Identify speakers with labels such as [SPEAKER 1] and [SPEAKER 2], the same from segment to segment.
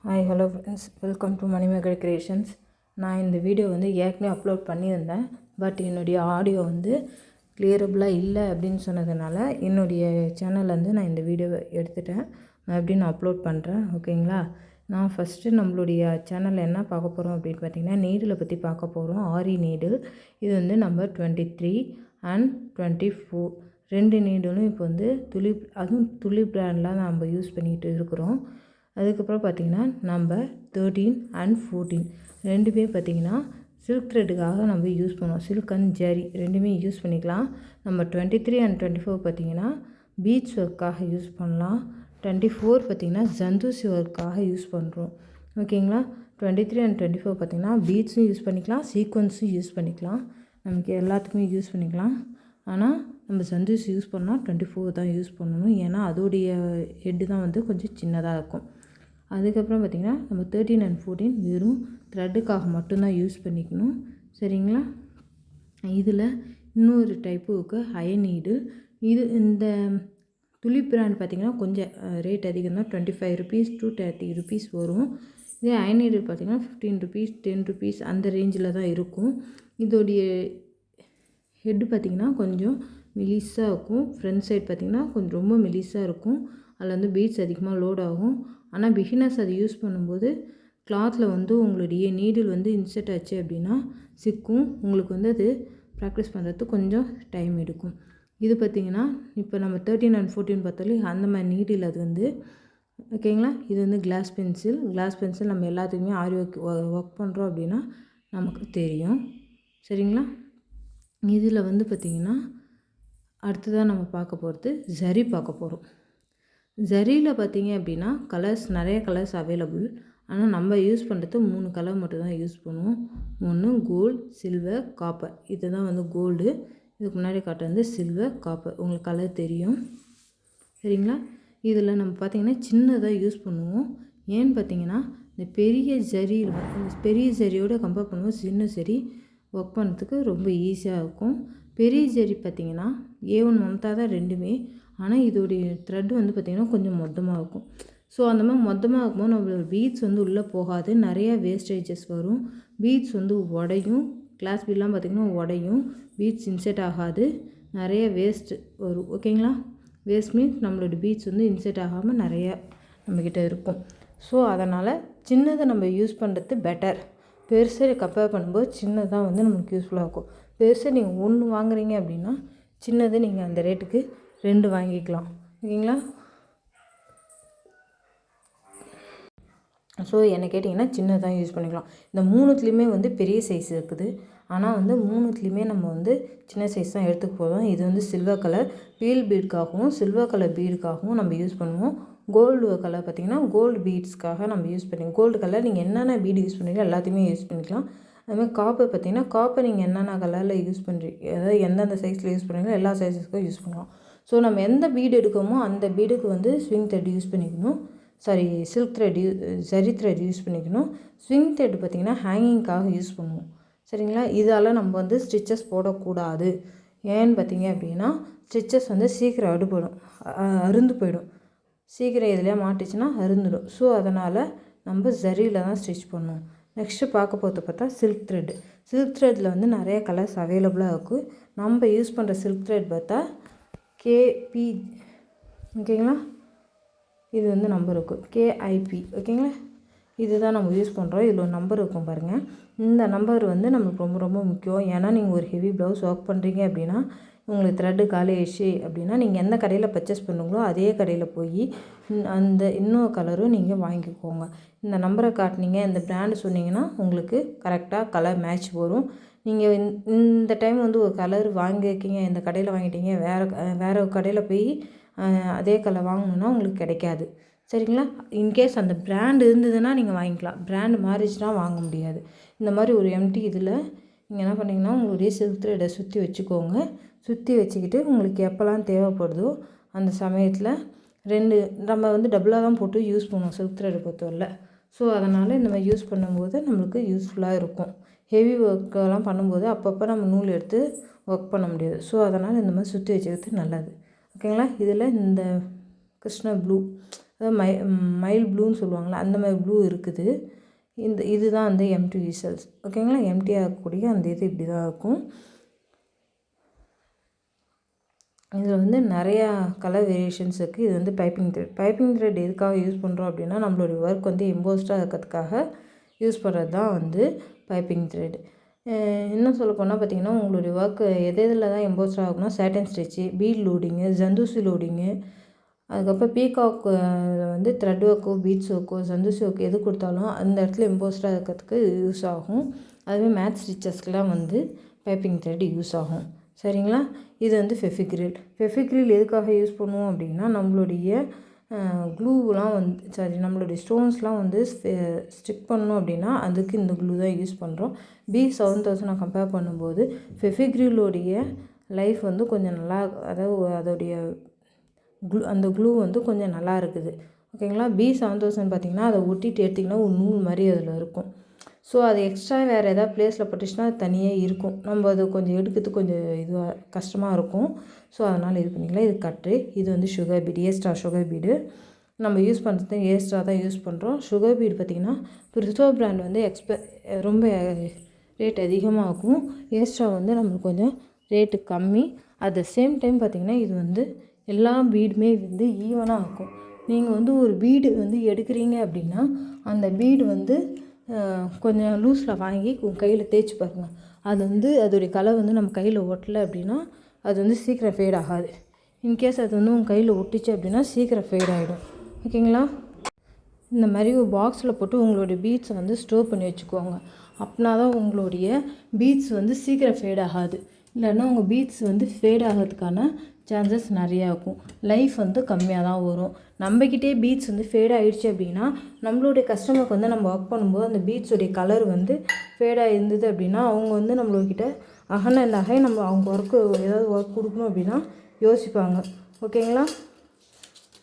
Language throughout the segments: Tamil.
[SPEAKER 1] Hi hello friends, welcome to Manimegalai creations. நான் இந்த வீடியோ ஏற்கனவே அப்லோட் பண்ணியிருந்தேன். பட் என்னுடைய ஆடியோ கிளியரபுளாக இல்லை அப்படின்னு சொன்னதுனால என்னுடைய சேனல்லேருந்து நான் இந்த வீடியோவை எடுத்துட்டேன். நான் அப்லோட் பண்ணுறேன். ஓகேங்களா? நான் ஃபஸ்ட்டு நம்மளுடைய சேனலில் என்ன பார்க்க போகிறோம் அப்படின்னு பார்த்திங்கன்னா, நீடிலை பற்றி பார்க்க போகிறோம். ஆரி நீடில் இது நம்பர் 23 அண்ட் 24 2 நீடிலும் இப்போ அதுவும் துளி பிராண்டில் நம்ம யூஸ் பண்ணிக்கிட்டு இருக்கிறோம். அதுக்கப்புறம் பார்த்திங்கன்னா நம்பர் 13 அண்ட் 14 ரெண்டுமே பார்த்திங்கன்னா சில்க் த்ரெட்டுக்காக நம்ம யூஸ் பண்ணுவோம். சில்க் அண்ட் ஜரி ரெண்டுமே யூஸ் பண்ணிக்கலாம். நம்ம 23 அண்ட் 24 பார்த்திங்கன்னா பீட்ஸ் ஒர்க்காக யூஸ் பண்ணலாம். 24 பார்த்திங்கன்னா ஜந்தூசி ஒர்க்காக யூஸ் பண்ணுறோம். ஓகேங்களா? 23 அண்ட் 24 பார்த்திங்கன்னா பீட்ஸும் யூஸ் பண்ணிக்கலாம், சீக்வன்ஸும் யூஸ் பண்ணிக்கலாம். நமக்கு எல்லாத்துக்குமே யூஸ் பண்ணிக்கலாம். ஆனால் நம்ம ஜந்தூசி யூஸ் பண்ணால் 24 தான் யூஸ் பண்ணணும். ஏன்னா அதோடைய ஹெட்டு தான் கொஞ்சம் சின்னதாக இருக்கும். அதுக்கப்புறம் பார்த்திங்கன்னா நம்ம 13 அண்ட் 14 வெறும் த்ரெட்டுக்காக மட்டும்தான் யூஸ் பண்ணிக்கணும். சரிங்களா? இதில் இன்னொரு டைப்பு அயன் நீடில். இந்த துளி பிராண்ட் பார்த்திங்கன்னா கொஞ்சம் ரேட் அதிகம் தான். 25 rupees to 30 rupees வரும். இதே அயன் நீடில் பார்த்திங்கன்னா 15 rupees 10 rupees அந்த ரேஞ்சில் தான் இருக்கும். இதோடைய ஹெட்டு பார்த்திங்கன்னா கொஞ்சம் மெலிசாக இருக்கும். ஃப்ரண்ட் சைட் பார்த்திங்கன்னா கொஞ்சம் ரொம்ப மெலிசாக இருக்கும். அதில் பீட்ஸ் அதிகமாக லோட் ஆகும். ஆனால் பிகினர்ஸ் அதை யூஸ் பண்ணும்போது கிளாத்தில் உங்களுடைய நீடில் இன்சர்ட் ஆச்சு அப்படின்னா சிக்கும். உங்களுக்கு அது ப்ராக்டிஸ் பண்ணுறதுக்கு கொஞ்சம் டைம் எடுக்கும். இது பார்த்திங்கன்னா இப்போ நம்ம 13 அண்ட் 14 பார்த்தாலே அந்த மாதிரி நீடில் அது ஓகேங்களா? இது கிளாஸ் பென்சில் நம்ம எல்லாத்துக்குமே ஆரி ஒர்க் பண்ணுறோம் அப்படின்னா நமக்கு தெரியும். சரிங்களா? இதில் பார்த்திங்கன்னா அடுத்ததாக நம்ம பார்க்க போகிறது ஜரி பார்க்க போகிறோம். ஜரியில் பார்த்திங்க அப்படின்னா நிறைய கலர்ஸ் அவைலபிள். ஆனால் நம்ம யூஸ் பண்ணுறது 3 கலர் மட்டும் தான் யூஸ் பண்ணுவோம். ஒன்று கோல்டு, சில்வர், காப்பர். இது தான் கோல்டு. இதுக்கு முன்னாடி காட்டுறது சில்வர், காப்பர். உங்களுக்கு கலர் தெரியும். சரிங்களா? இதில் நம்ம பார்த்திங்கன்னா சின்னதாக யூஸ் பண்ணுவோம். ஏன்னு பார்த்திங்கன்னா இந்த பெரிய ஜரியோடு கம்பேர் பண்ணுவோம் சின்ன ஜரி ஒர்க் பண்ணுறதுக்கு ரொம்ப ஈஸியாக இருக்கும். பெரிய ஜரி பார்த்திங்கன்னா A1 மம்தா தான் ரெண்டுமே. ஆனால் இதோடைய த்ரெட் பார்த்திங்கன்னா கொஞ்சம் மொத்தமாக இருக்கும். ஸோ அந்த மாதிரி மொத்தமாக இருக்கும்போது நம்மளோட பீட்ஸ் உள்ளே போகாது. நிறையா வேஸ்டேஜஸ் வரும். பீட்ஸ் உடையும். கிளாஸ் பீட்லாம் பார்த்திங்கன்னா உடையும். பீட்ஸ் இன்செர்ட் ஆகாது. நிறைய வேஸ்ட் வரும். ஓகேங்களா? வேஸ்ட் மீன்ஸ் நம்மளோட பீட்ஸ் இன்செர்ட் ஆகாமல் நிறையா நம்மக்கிட்ட இருக்கும். ஸோ அதனால் சின்னதை நம்ம யூஸ் பண்ணுறது பெட்டர். பெருசை கம்பேர் பண்ணும்போது சின்னதாக நம்மளுக்கு யூஸ்ஃபுல்லாக இருக்கும். பெருசை நீங்கள் 1 வாங்குறீங்க அப்படின்னா சின்னது நீங்கள் அந்த ரேட்டுக்கு 2 வாங்கிக்கலாம். ஓகேங்களா? ஸோ என்ன கேட்டிங்கன்னா சின்னதாக யூஸ் பண்ணிக்கலாம். இந்த 3த்துலேயுமே பெரிய சைஸ் இருக்குது. ஆனால் 3த்துலேயுமே நம்ம சின்ன சைஸ் தான் எடுத்துக்க போதும். இது சில்வர் கலர் பீல் பீடுக்காகவும் சில்வர் கலர் பீடுக்காகவும் நம்ம யூஸ் பண்ணுவோம். கோல்டு கலர் பார்த்திங்கன்னா கோல்டு பீட்ஸ்க்காக நம்ம யூஸ் பண்ணிக்கலாம். கோல்டு கலர் நீங்கள் என்னென்ன பீடு யூஸ் பண்ணுறீங்களோ எல்லாத்தையுமே யூஸ் பண்ணிக்கலாம். அதுமாதிரி காப்பர் பார்த்திங்கன்னா காப்பர் நீங்கள் என்னென்ன கலரில் யூஸ் பண்ணுறீங்க, அதாவது எந்தெந்த சைஸில் யூஸ் பண்ணுறீங்களோ எல்லா சைஸஸ்க்கும் யூஸ் பண்ணலாம். ஸோ நம்ம எந்த பீடு எடுக்கோமோ அந்த பீடுக்கு ஸ்விங் த்ரெட் யூஸ் பண்ணிக்கணும். Silk thread zari thread use பண்ணிக்கணும். ஸ்விங் த்ரெட் பார்த்திங்கன்னா ஹேங்கிங்காக யூஸ் பண்ணுவோம். சரிங்களா? இதால் நம்ம ஸ்டிச்சஸ் போடக்கூடாது. ஏன்னு பார்த்திங்க அப்படின்னா ஸ்டிச்சஸ் சீக்கிரம் அருந்து போயிடும். சீக்கிரம் எதுலையா மாட்டிச்சுன்னா அருந்துடும். ஸோ அதனால் நம்ம ஜரியில் தான் ஸ்டிச் பண்ணுவோம். நெக்ஸ்ட்டு பார்க்க போகிறது பார்த்தா சில்க் த்ரெட்டில் நிறைய கலர்ஸ் அவைலபிளாக இருக்குது. நம்ம யூஸ் பண்ணுற சில்க் த்ரெட் பார்த்தா KP. ஓகேங்களா? இது நம்பர் இருக்கும் KIP. ஓகேங்களா? இதுதான் நம்ம யூஸ் பண்ணுறோம். இதில் ஒரு நம்பர் இருக்கும் பாருங்கள். இந்த நம்பர் நம்மளுக்கு ரொம்ப ரொம்ப முக்கியம். ஏன்னா நீங்கள் ஒரு ஹெவி ப்ளவுஸ் ஒர்க் பண்ணுறீங்க அப்படின்னா உங்களுக்கு த்ரெட்டு காலி ஆயிடுச்சு அப்படின்னா நீங்கள் எந்த கடையில் பர்ச்சேஸ் பண்ணுங்களோ அதே கடையில் போய் அந்த இன்னொரு கலரும் நீங்கள் வாங்கிக்கோங்க. இந்த நம்பரை காட்டினீங்க, இந்த பிராண்டு சொன்னீங்கன்னா உங்களுக்கு கரெக்டாக கலர் மேட்ச் வரும். நீங்கள் இந்த டைம் ஒரு கலர் வாங்கியிருக்கீங்க, இந்த கடையில் வாங்கிட்டீங்க, வேறு கடையில் போய் அதே கலர் வாங்கணுன்னா உங்களுக்கு கிடைக்காது. சரிங்களா? இன்கேஸ் அந்த பிராண்டு இருந்ததுன்னா நீங்கள் வாங்கிக்கலாம். பிராண்டு மாறிச்சுன்னா வாங்க முடியாது. இந்த மாதிரி ஒரு எம்டி இதில் நீங்கள் என்ன பண்ணிங்கன்னா உங்களுடைய சில்க் த்ரெட்டை சுற்றி வச்சுக்கோங்க. சுற்றி வச்சுக்கிட்டு உங்களுக்கு எப்போல்லாம் தேவைப்படுதோ அந்த சமயத்தில் 2 நம்ம டபுளாக தான் போட்டு யூஸ் பண்ணுவோம் சில்க் த்ரெட்டை பொறுத்தவரை. ஸோ அதனால் இந்த மாதிரி யூஸ் பண்ணும்போது நம்மளுக்கு யூஸ்ஃபுல்லாக இருக்கும். ஹெவி ஒர்க்கெல்லாம் பண்ணும்போது அப்பப்போ நம்ம நூல் எடுத்து ஒர்க் பண்ண முடியாது. ஸோ அதனால் இந்த மாதிரி சுற்றி வச்சுக்கிறது நல்லது. ஓகேங்களா? இதில் இந்த கிருஷ்ண ப்ளூ அதாவது மைல் ப்ளூன்னு சொல்லுவாங்களே அந்த மாதிரி ப்ளூ இருக்குது. இதுதான் வந்து எம்டி செல்ஸ். ஓகேங்களா. எம்டியாக இருக்கக்கூடிய அந்த இது இப்படி தான் இருக்கும். இதில் வந்து நிறையா கலர் வேரியேஷன்ஸ் இருக்குது. இது வந்து பைப்பிங் த்ரெட் எதுக்காக யூஸ் பண்ணுறோம் அப்படின்னா நம்மளுடைய ஒர்க் வந்து எம்போஸ்டாக இருக்கிறதுக்காக யூஸ் பண்ணுறது தான் வந்து பைப்பிங் த்ரெட். இன்னும் சொல்ல போனால் பார்த்திங்கன்னா உங்களுடைய ஒர்க் எதில் தான் எம்போஸ்டாக ஆகும்னா சேட்டன் ஸ்டிச்சு, பீட் லோடிங்கு, ஜந்தூசி லோடிங்கு, அதுக்கப்புறம் பீகாக் வந்து த்ரெட் ஒர்க்கோ பீட்ஸ் ஒர்க்கோ ஜந்தூசி ஒர்க் எது கொடுத்தாலும் அந்த இடத்துல எம்போஸ்டாக இருக்கிறதுக்கு யூஸ் ஆகும். அதுவே மேட் ஸ்டிச்சஸ்க்கெலாம் வந்து பைப்பிங் த்ரெட் யூஸ் ஆகும். சரிங்களா. இது வந்து ஃபெஃபிக்ரில் எதுக்காக யூஸ் பண்ணுவோம் அப்படின்னா நம்மளுடைய க்ளூலாம் வந்து நம்மளுடைய ஸ்டோன்ஸ்லாம் வந்து ஸ்டிக் பண்ணணும் அப்படின்னா அதுக்கு இந்த க்ளூ தான் யூஸ் பண்ணுறோம். B7000 நான் கம்பேர் பண்ணும்போது ஃபெஃபிக்ரிலோடைய லைஃப் வந்து கொஞ்சம் நல்லா, அதாவது அதோடைய அந்த க்ளூ வந்து கொஞ்சம் நல்லா இருக்குது. ஓகேங்களா. B7000 பார்த்திங்கன்னா அதை ஒட்டிட்டு எடுத்திங்கன்னா ஒரு நூல் மாதிரி அதில் இருக்கும். ஸோ அது எக்ஸ்ட்ரா வேறு எதாவது ப்ளேஸில் பட்டுச்சுன்னா அது தனியாக இருக்கும். நம்ம அது கொஞ்சம் எடுக்கிறதுக்கு கொஞ்சம் இதுவாக கஷ்டமாக இருக்கும். ஸோ அதனால் இது பண்ணிக்கலாம். இது கட்டு. இது வந்து சுகர் பீடு, சுகர் பீடு. நம்ம யூஸ் பண்ணுறது ஏஸ்ட்ரா தான் யூஸ் பண்ணுறோம். சுகர் பீடு பார்த்திங்கன்னா பிரிசோ பிராண்ட் வந்து ரொம்ப ரேட் அதிகமாகும். ஏஸ்ட்ரா வந்து நம்மளுக்கு கொஞ்சம் ரேட்டு கம்மி. அட் த சேம் டைம் பார்த்திங்கன்னா இது வந்து எல்லா பீடுமே வந்து ஈவனாக இருக்கும். நீங்கள் வந்து ஒரு பீடு வந்து எடுக்கிறீங்க அப்படின்னா அந்த பீடு வந்து கொஞ்சம் லூஸில் வாங்கி கையில் தேய்ச்சி பாருங்கள். அது வந்து அதோடைய கலர் வந்து நம்ம கையில் ஒட்டலை அப்படின்னா அது வந்து சீக்கிரம் ஃபேட் ஆகாது. இன்கேஸ் அது வந்து உங்கள் கையில் ஒட்டிச்சு அப்படின்னா சீக்கிரம் ஃபேட் ஆகிடும். ஓகேங்களா. இந்த மாதிரி ஒரு பாக்ஸில் போட்டு உங்களுடைய பீட்ஸை வந்து ஸ்டோர் பண்ணி வச்சுக்கோங்க. அப்படின்னா தான் உங்களுடைய பீட்ஸ் வந்து சீக்கிரம் ஃபேட் ஆகாது. இல்லைன்னா உங்கள் பீட்ஸ் வந்து ஃபேட் ஆகிறதுக்கான சான்சஸ் நிறையா இருக்கும். லைஃப் வந்து கம்மியாக தான் வரும். நம்மக்கிட்டே பீட்ஸ் வந்து ஃபேட் ஆகிடுச்சு அப்படின்னா நம்மளுடைய கஸ்டமருக்கு வந்து நம்ம ஒர்க் பண்ணும்போது அந்த பீட்ஸுடைய கலர் வந்து ஃபேடாக இருந்தது அப்படின்னா அவங்க வந்து நம்மளுக்கிட்ட நகை நம்ம அவங்க ஒர்க்கு ஏதாவது ஒர்க் கொடுக்கணும் அப்படின்னா யோசிப்பாங்க. ஓகேங்களா.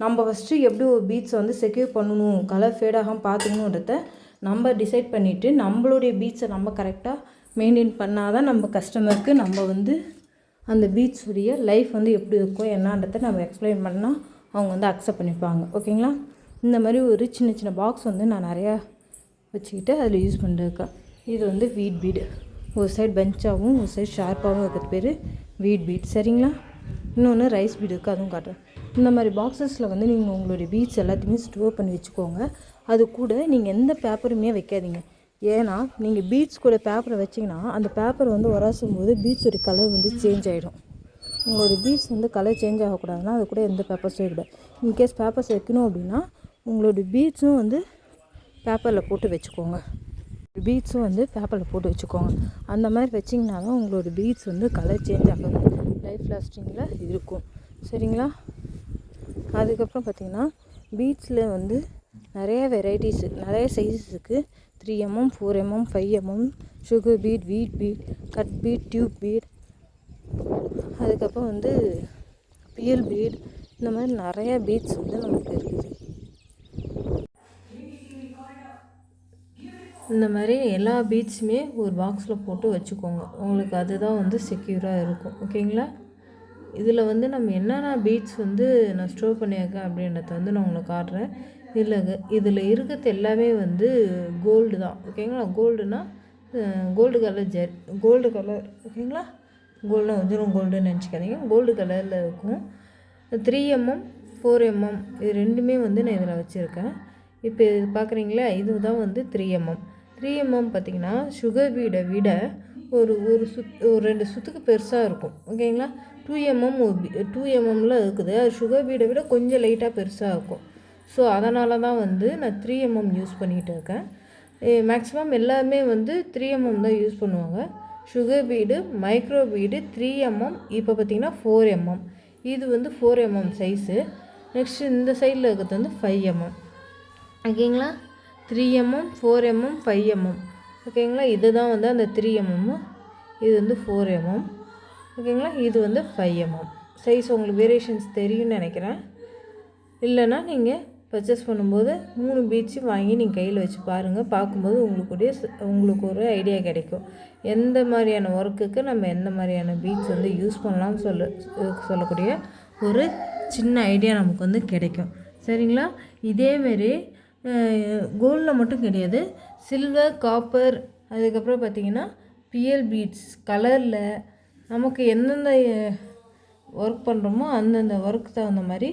[SPEAKER 1] நம்ம ஃபஸ்ட்டு எப்படி ஒரு பீட்ஸை வந்து செக்யூர் பண்ணணும், கலர் ஃபேடாகாமல் பார்த்துக்கணுன்றத நம்ம டிசைட் பண்ணிவிட்டு நம்மளுடைய பீட்ஸை நம்ம கரெக்டாக மெயின்டைன் பண்ணால் தான் நம்ம கஸ்டமருக்கு நம்ம வந்து அந்த பீட்ஸுடைய லைஃப் வந்து எப்படி இருக்கும் என்னன்றதை நம்ம எக்ஸ்பிளைன் பண்ணால் அவங்க வந்து அக்செப்ட் பண்ணிப்பாங்க. ஓகேங்களா. இந்த மாதிரி ஒரு சின்ன சின்ன பாக்ஸ் வந்து நான் நிறையா வச்சுக்கிட்டு அதில் யூஸ் பண்ணிருக்கேன். இது வந்து வீட் பீடு. ஒரு சைடு பெஞ்சாகவும் ஒரு சைடு ஷார்ப்பாகவும் இருக்கிறது பேர் வீட் பீட். சரிங்களா. இன்னொன்று ரைஸ் பீடு இருக்குது, அதுவும் காட்டுறேன். இந்த மாதிரி பாக்ஸஸில் வந்து நீங்கள் உங்களுடைய பீட்ஸ் எல்லாத்தையுமே ஸ்டோர் பண்ணி வச்சுக்கோங்க. அது கூட நீங்கள் எந்த பேப்பருமே வைக்காதீங்க. ஏன்னா நீங்கள் பீட்ஸ் கூட பேப்பரை வச்சிங்கன்னா அந்த பேப்பர் வந்து உராசும் போது பீட்ஸோடைய கலர் வந்து சேஞ்ச் ஆகிடும். உங்களுடைய பீட்ஸ் வந்து கலர் சேஞ்ச் ஆகக்கூடாதுன்னா அது கூட எந்த பேப்பர்ஸும் வைக்கூடாது. இன்கேஸ் பேப்பர்ஸ் வைக்கணும் அப்படின்னா உங்களுடைய பீட்ஸும் வந்து பேப்பரில் போட்டு வச்சுக்கோங்க. பீட்ஸும் வந்து பேப்பரில் போட்டு வச்சுக்கோங்க. அந்த மாதிரி வச்சிங்கன்னா தான் உங்களோட பீட்ஸ் வந்து கலர் சேஞ்ச் ஆகாது, லைஃப் லாஸ்டிங்கில் இருக்கும். சரிங்களா. அதுக்கப்புறம் பார்த்திங்கன்னா பீட்ஸில் வந்து நிறைய வெரைட்டிஸ், நிறைய சைஸஸ் இருக்குது. 3mm, 4mm, 5mm, sugar beat, வீட் beat, cut beat, tube beat, அதுக்கப்புறம் வந்து பியல் பீட், இந்த மாதிரி நிறையா பீட்ஸ் வந்து நமக்கு இருக்குது. இந்த மாதிரி எல்லா பீட்ஸுமே ஒரு பாக்ஸில் போட்டு வச்சுக்கோங்க. உங்களுக்கு அதுதான் வந்து செக்யூராக இருக்கும். ஓகேங்களா. இதில் வந்து நம்ம என்னென்ன பீட்ஸ் வந்து நான் ஸ்டோர் பண்ணியிருக்கேன் அப்படின்றத வந்து நான் உங்களுக்கு காட்டுறேன். இதில் இருக்கிறது எல்லாமே வந்து கோல்டு தான். ஓகேங்களா. கோல்டுனா கோல்டு கலர் கோல்டு கலர். ஓகேங்களா. கோல்டுனா ஒரிஜினல் கோல்டுன்னு நினச்சிக்காதீங்க, கோல்டு கலரில் இருக்கும். 3mm, 4mm இது ரெண்டுமே வந்து நான் இதில் வச்சுருக்கேன். இப்போ இது பார்க்குறீங்களா, இது தான் வந்து 3mm. 3mm பார்த்திங்கன்னா சுகர் பீடை விட ஒரு 2 சுற்றுக்கு பெருசாக இருக்கும். ஓகேங்களா. 2mm இருக்குது. அது சுகர் பீடை விட கொஞ்சம் லைட்டாக பெருசாக இருக்கும். ஸோ அதனால தான் வந்து நான் 3mm யூஸ் பண்ணிகிட்டு இருக்கேன். மேக்ஸிமம் எல்லாருமே வந்து 3mm தான் யூஸ் பண்ணுவாங்க. Sugar bead, micro bead 3mm. இப்போ பார்த்திங்கன்னா 4mm. இது வந்து 4mm சைஸு. நெக்ஸ்ட்டு இந்த சைடில் இருக்கிறது வந்து 5mm. ஓகேங்களா. 3mm, 4mm, 5mm. ஓகேங்களா. இது தான் வந்து அந்த 3mm. இது வந்து 4mm. ஓகேங்களா. இது வந்து 5mm. சைஸ் உங்களுக்கு வேரியேஷன்ஸ் தெரியும்னு நினைக்கிறேன். இல்லைன்னா நீங்கள் பர்ச்சேஸ் பண்ணும்போது 3 பீட்ஸும் வாங்கி நீங்கள் கையில் வச்சு பாருங்கள். பார்க்கும்போது உங்களுக்கு ஒரு ஐடியா கிடைக்கும். எந்த மாதிரியான ஒர்க்குக்கு நம்ம எந்த மாதிரியான பீட்ஸ் வந்து யூஸ் பண்ணலாம்னு சொல்லக்கூடிய ஒரு சின்ன ஐடியா நமக்கு வந்து கிடைக்கும். சரிங்களா? இதேமாரி கோல்டில் மட்டும் கிடையாது, சில்வர், காப்பர், அதுக்கப்புறம் பார்த்திங்கன்னா பிஎல் பீட்ஸ் கலரில் நமக்கு எந்தெந்த ஒர்க் பண்ணுறோமோ அந்தந்த ஒர்க்கு தகுந்த மாதிரி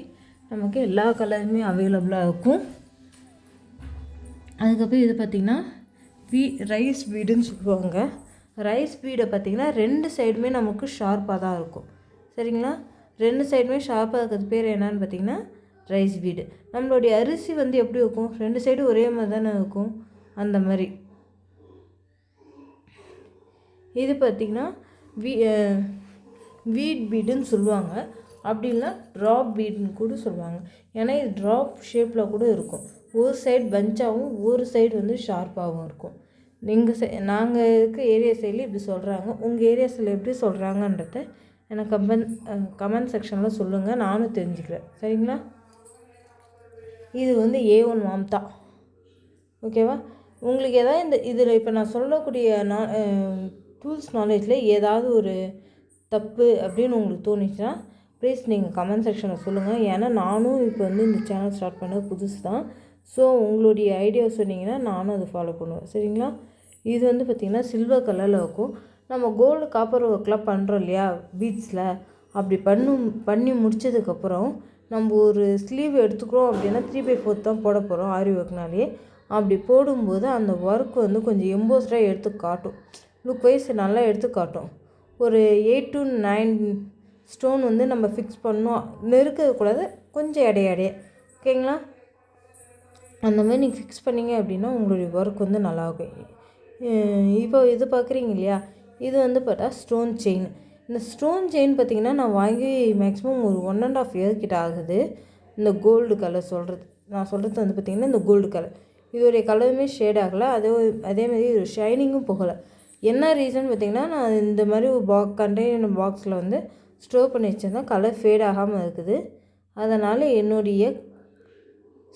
[SPEAKER 1] நமக்கு எல்லா கலருமே அவைலபிளாக இருக்கும். அதுக்கப்புறம் இது பார்த்திங்கன்னா ரைஸ் பீடுன்னு சொல்லுவாங்க. ரைஸ் பீடை பார்த்திங்கன்னா 2 சைடுமே நமக்கு ஷார்ப்பாக தான் இருக்கும். சரிங்களா? 2 சைடுமே ஷார்ப்பாக இருக்கிறது பேர் என்னன்னு பார்த்திங்கன்னா ரைஸ் பீடு. நம்மளுடைய அரிசி வந்து எப்படி இருக்கும், 2 சைடும் ஒரே மாதிரி தானே இருக்கும், அந்த மாதிரி. இது பார்த்திங்கன்னா வீட் பீடுன்னு சொல்லுவாங்க, அப்படி இல்லை ட்ராப் பீடுன்னு கூட சொல்லுவாங்க. ஏன்னா இது ட்ராப் ஷேப்பில் கூட இருக்கும். ஒரு சைடு பஞ்சாகவும் ஒரு சைடு வந்து ஷார்ப்பாகவும் இருக்கும். நாங்கள் இருக்க ஏரியா சைடில் இப்படி சொல்கிறாங்க. உங்கள் ஏரியா சைடில் எப்படி சொல்கிறாங்கன்றத எனக்கு கமெண்ட் செக்ஷனில் சொல்லுங்கள், நானும் தெரிஞ்சுக்கிறேன். சரிங்களா? இது வந்து A1 மாம்தா. ஓகேவா? உங்களுக்கு ஏதாவது இதில் இப்போ நான் சொல்லக்கூடிய டூல்ஸ் நாலேஜில் ஏதாவது ஒரு தப்பு அப்படின்னு உங்களுக்கு தோணுச்சுன்னா ப்ளீஸ் நீங்கள் கமெண்ட் செக்ஷனில் சொல்லுங்கள். ஏன்னா நானும் இப்போ வந்து இந்த சேனல் ஸ்டார்ட் பண்ணது புதுசு தான். ஸோ உங்களுடைய ஐடியா சொன்னீங்கன்னா நானும் அதை ஃபாலோ பண்ணுவேன். சரிங்களா? இது வந்து பார்த்திங்கன்னா சில்வர் கலரில் இருக்கும். நம்ம கோல்டு காப்பர் ஒர்க்லாம் பண்ணுறோம் இல்லையா பீட்ஸில், அப்படி பண்ணி முடித்ததுக்கப்புறம் நம்ம ஒரு ஸ்லீவ் எடுத்துக்கிறோம் அப்படின்னா 3/4 தான் போட போகிறோம் ஆரி ஒர்க்னாலே. அப்படி போடும்போது அந்த ஒர்க் வந்து கொஞ்சம் எம்போஸ்டாக எடுத்து காட்டும், லுக் வைஸ் நல்லா எடுத்து காட்டும். ஒரு 8 to 9 ஸ்டோன் வந்து நம்ம ஃபிக்ஸ் பண்ணோம், நெருக்கக்கூடாது, கொஞ்சம் எடைய. ஓகேங்களா? அந்த மாதிரி நீங்கள் ஃபிக்ஸ் பண்ணிங்க அப்படின்னா உங்களுடைய ஒர்க் வந்து நல்லாயிருக்கும். இப்போ இது பார்க்குறீங்க இல்லையா, இது வந்து பார்த்தா ஸ்டோன் செயின். இந்த ஸ்டோன் செயின் பார்த்திங்கன்னா நான் வாங்கி மேக்ஸிமம் ஒரு 1.5 year கிட்ட ஆகுது. இந்த கோல்டு கலர் நான் சொல்கிறது வந்து பார்த்திங்கன்னா இந்த கோல்டு கலர், இதோடைய கலருமே ஷேட் ஆகலை, அதேமாதிரி ஒரு ஷைனிங்கும் போகலை. என்ன ரீசன் பார்த்திங்கன்னா, நான் இந்த மாதிரி ஒரு கண்டெய்னர் பாக்ஸில் வந்து ஸ்டோர் பண்ணி வச்சுருந்தேன், கலர் ஃபேட் ஆகாமல் இருக்குது. அதனால் என்னுடைய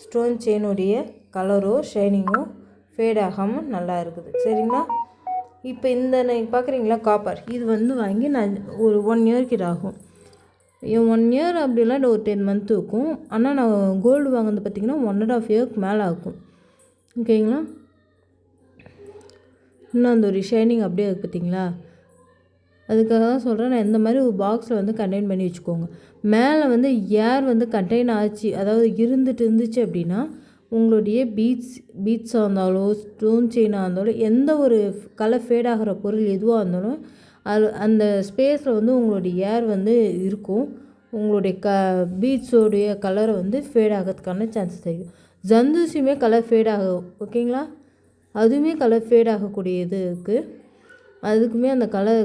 [SPEAKER 1] ஸ்டோன் செயினுடைய கலரோ ஷைனிங்கோ ஃபேட் ஆகாமல் நல்லா இருக்குது. சரிங்களா? இப்போ இந்த நீங்கள் பார்க்குறீங்களா காப்பர், இது வந்து வாங்கி நான் ஒரு 1 year கிட்ட ஆகும். 1 year அப்படிலாம் ஒரு 10 month இருக்கும். ஆனால் நான் கோல்டு வாங்கினது பார்த்திங்கன்னா 1.5 year மேலே ஆகும். ஓகேங்களா? இன்னும் அந்த ஒரு ஷைனிங் அப்படியே இருக்குது பார்த்திங்களா? அதுக்காக தான் சொல்கிறேன், நான் இந்த மாதிரி ஒரு பாக்ஸில் வந்து கண்டெயின் பண்ணி வச்சுக்கோங்க. மேலே வந்து ஏர் வந்து கண்டெயின் ஆச்சு, அதாவது இருந்துச்சு அப்படின்னா உங்களுடைய பீட்ஸாக இருந்தாலும் ஸ்டோன் செயினாக இருந்தாலும் எந்த ஒரு கலர் ஃபேட் ஆகிற பொருள் எதுவாக இருந்தாலும் அந்த ஸ்பேஸில் வந்து உங்களுடைய ஏர் வந்து இருக்கும். உங்களுடைய பீட்ஸோடைய கலரை வந்து ஃபேட் ஆகிறதுக்கான சான்சஸ் தெரியும். ஜந்தூசியுமே கலர் ஃபேட் ஆகும். ஓகேங்களா? அதுவுமே கலர் ஃபேட் ஆகக்கூடியது இருக்குது. அதுக்குமே அந்த கலர்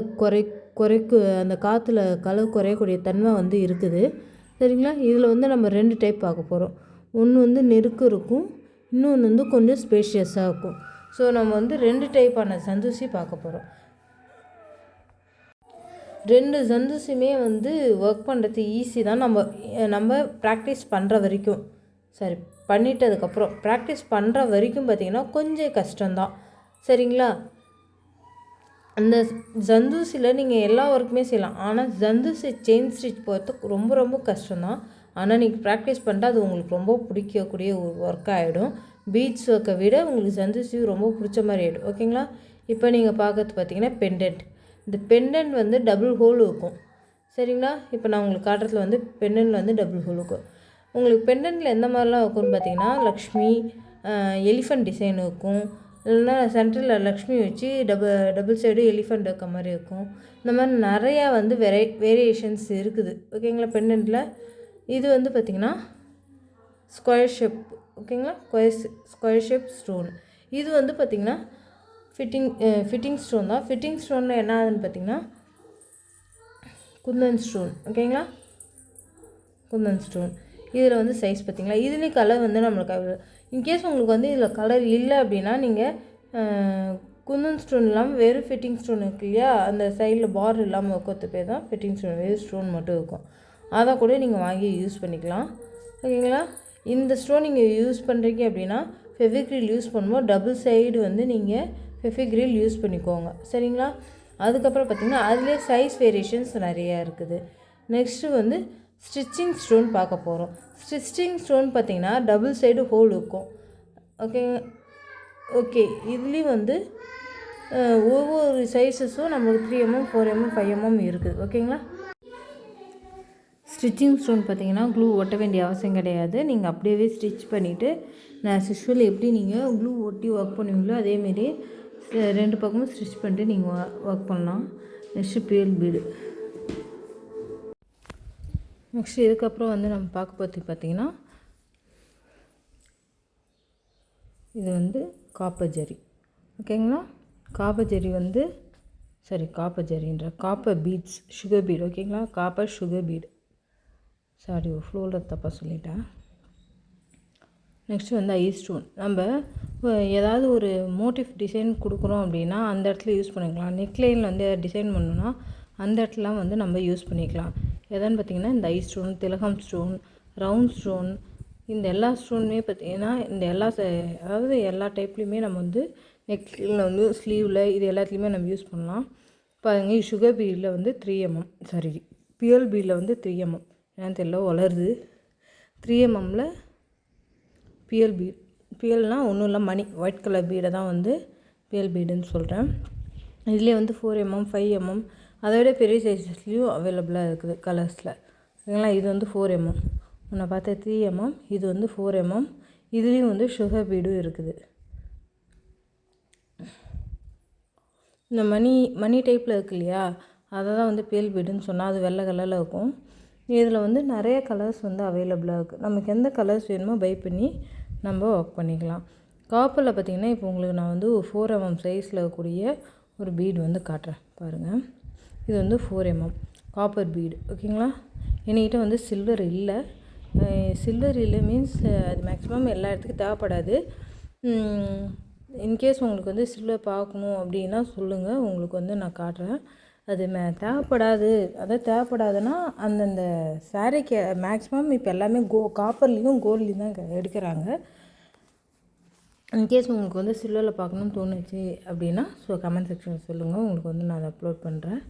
[SPEAKER 1] அந்த காற்றுல கலர் குறையக்கூடிய தன்மை வந்து இருக்குது. சரிங்களா? இதில் வந்து நம்ம 2 டைப் பார்க்க போகிறோம். ஒன்று வந்து நெருக்கு இருக்கும், இன்னொன்று வந்து கொஞ்சம் ஸ்பேஷியஸாக இருக்கும். ஸோ நம்ம வந்து 2 டைப்பான சந்தூசி பார்க்க போகிறோம். 2 சந்தூசியுமே வந்து ஒர்க் பண்ணுறது ஈஸி தான், நம்ம ப்ராக்டிஸ் பண்ணுற வரைக்கும். சரி, பண்ணிட்டதுக்கப்புறம் ப்ராக்டிஸ் பண்ணுற வரைக்கும் பார்த்திங்கன்னா கொஞ்சம் கஷ்டம்தான். சரிங்களா? அந்த ஜந்தூசியில் நீங்கள் எல்லா ஒர்க்குமே செய்யலாம், ஆனால் ஜந்தூசி செயின் ஸ்டிச் போகிறதுக்கு ரொம்ப ரொம்ப கஷ்டம்தான். ஆனால் நீங்கள் ப்ராக்டிஸ் பண்ணிட்டு அது உங்களுக்கு ரொம்ப பிடிக்கக்கூடிய ஒரு ஒர்க் ஆகிடும். பீட்ஸ் ஒர்க்கை விட உங்களுக்கு ஜந்தூசி ரொம்ப பிடிச்ச மாதிரி ஆகிடும். ஓகேங்களா? இப்போ நீங்கள் பார்க்கறது பார்த்திங்கன்னா பெண்டன்ட். இந்த பெண்டன்ட் வந்து டபுள் ஹோல் இருக்கும். சரிங்களா? இப்போ நான் உங்களுக்கு காட்டுறதுல வந்து பெண்டன்ட்டில் வந்து டபுள் ஹோல் இருக்கும். உங்களுக்கு பெண்டன்ட்டில் எந்த மாதிரிலாம் இருக்கும்னு பார்த்திங்கன்னா லக்ஷ்மி, எலிஃபண்ட் டிசைன் இருக்கும், இல்லைன்னா சென்டரில் லக்ஷ்மி வச்சு டபுள் சைடு எலிஃபண்ட் இருக்க மாதிரி இருக்கும். இந்த மாதிரி நிறையா வந்து வேரியேஷன்ஸ் இருக்குது. ஓகேங்களா? பெண்டன்ட்டில் இது வந்து பார்த்திங்கன்னா ஸ்கொயர் ஷேப். ஓகேங்களா? Square shape stone. இது வந்து பார்த்திங்கன்னா ஃபிட்டிங் ஸ்டோன் தான். ஃபிட்டிங் ஸ்டோனில் என்ன ஆகுதுன்னு பார்த்திங்கன்னா குந்தன் ஸ்டோன். ஓகேங்களா? குந்தன் ஸ்டோன். இதில் வந்து சைஸ் பார்த்திங்களா, இதுலேயும் கலர் வந்து நம்மளுக்கு இன்கேஸ் உங்களுக்கு வந்து இதில் கலர் இல்லை அப்படின்னா நீங்கள் குந்தன் ஸ்டோன் இல்லாமல் வெறும் ஃபிட்டிங் ஸ்டோன் இருக்கு இல்லையா, அந்த சைடில் பார் இல்லாமல் வைக்கிறது பேர் தான் ஃபிட்டிங் ஸ்டோன், வெறும் ஸ்டோன் மட்டும் இருக்கும். அதை கூட நீங்கள் வாங்கி யூஸ் பண்ணிக்கலாம். ஓகேங்களா? இந்த ஸ்டோன் நீங்கள் யூஸ் பண்ணுறீங்க அப்படின்னா ஃபெவிக்ரில் யூஸ் பண்ணும்போது டபுள் சைடு வந்து நீங்கள் ஃபெவிக்ரில் யூஸ் பண்ணிக்கோங்க. சரிங்களா? அதுக்கப்புறம் பார்த்திங்கன்னா அதிலே சைஸ் வேரியேஷன்ஸ் நிறையா இருக்குது. நெக்ஸ்ட்டு வந்து ஸ்டிச்சிங் ஸ்டோன் பார்க்க போகிறோம். ஸ்டிச்சிங் ஸ்டோன் பார்த்திங்கன்னா டபுள் சைடு ஹோல் இருக்கும். ஓகே இதுலேயும் வந்து ஒவ்வொரு சைஸஸும் நம்மளுக்கு 3mm 4mm 5mm இருக்குது. ஓகேங்களா. ஸ்டிச்சிங் ஸ்டோன் பார்த்திங்கன்னா க்ளூ ஒட்ட வேண்டிய அவசியம் கிடையாது. நீங்கள் அப்படியே ஸ்டிச் பண்ணிவிட்டு நான் யூஷுவல் எப்படி நீங்கள் க்ளூ ஒட்டி ஒர்க் பண்ணுவீங்களோ அதேமாரி 2 பக்கமும் ஸ்டிச் பண்ணிட்டு நீங்கள் ஒர்க் பண்ணலாம். Next pearl bead. நெக்ஸ்ட் இதுக்கப்புறம் வந்து நம்ம பார்க்க போகிறது பார்த்திங்கன்னா இது வந்து காப்பர் ஜரி. ஓகேங்களா. காப்பர் ஜரி வந்து காப்பர் பீட்ஸ் சுகர் பீட். ஓகேங்களா. Copper sugar bead. சாரி ஃப்ளோவில் தப்பாக சொல்லிட்டேன். நெக்ஸ்ட்டு வந்து ஐ ஸ்டோன். நம்ம ஏதாவது ஒரு மோட்டிவ் டிசைன் கொடுக்குறோம் அப்படின்னா அந்த இடத்துல யூஸ் பண்ணிக்கலாம். நெக்லைனில் வந்து டிசைன் பண்ணணுன்னா அந்த இடத்துலாம் வந்து நம்ம யூஸ் பண்ணிக்கலாம். எதான்னு பார்த்திங்கன்னா இந்த ஐ ஸ்டோன், திலகம் ஸ்டோன், ரவுண்ட் ஸ்டோன், இந்த எல்லா ஸ்டோனுமே பார்த்திங்கன்னா இந்த அதாவது எல்லா டைப்லேயுமே நம்ம வந்து நெக்கில் வந்து ஸ்லீவில் இது எல்லாத்துலேயுமே நம்ம யூஸ் பண்ணலாம். பாருங்க சுகர் பீடில் வந்து 3mm, பியல் பீடில் வந்து 3mm, ஏன்னு தெரியல வளருது. 3mmல பியல் பீட். பியல்னால் ஒன்றும் இல்லை மணி ஒயிட் கலர் பீடை தான் வந்து பியல் பீடுன்னு சொல்கிறேன். இதுலேயே வந்து 4mm 5mm அதை விட பெரிய சைஸஸ்லேயும் அவைலபிளாக இருக்குது கலர்ஸில். ஓகேங்களா. இது வந்து 4mm, முன்ன பார்த்தா 3mm, இது வந்து 4mm. இதுலேயும் வந்து சுகர் பீடும் இருக்குது. இந்த மணி டைப்பில் இருக்கு இல்லையா, அதை தான் வந்து பேல் பீடுன்னு சொன்னால் அது வெள்ளை கலரில் இருக்கும். இதில் வந்து நிறைய கலர்ஸ் வந்து அவைலபிளாக இருக்குது. நமக்கு எந்த கலர்ஸ் வேணுமோ பை பண்ணி நம்ம ஒர்க் பண்ணிக்கலாம். காப்பரில் பார்த்திங்கன்னா இப்போ உங்களுக்கு நான் வந்து 4mm சைஸில் இருக்கக்கூடிய ஒரு பீடு வந்து காட்டுறேன் பாருங்கள். இது வந்து 4mm காப்பர் பீடு. ஓகேங்களா. என்கிட்ட வந்து சில்வர் இல்லை. மீன்ஸ் அது மேக்ஸிமம் எல்லா இடத்துக்கும் தேவைப்படாது. இன்கேஸ் உங்களுக்கு வந்து சில்வர் பார்க்கணும் அப்படின்னா சொல்லுங்கள், உங்களுக்கு வந்து நான் காட்டுறேன். அது தேவைப்படாதுன்னா அந்தந்த சாரீக்கு மேக்ஸிமம் இப்போ எல்லாமே காப்பர்லேயும் கோல்ட்லேயும் தான் எடுக்கிறாங்க. இன்கேஸ் உங்களுக்கு வந்து சில்வரில் பார்க்கணுன்னு தோணுச்சு அப்படின்னா கமெண்ட் செக்ஷனில் சொல்லுங்கள், உங்களுக்கு வந்து நான் அதை அப்லோட் பண்ணுறேன்.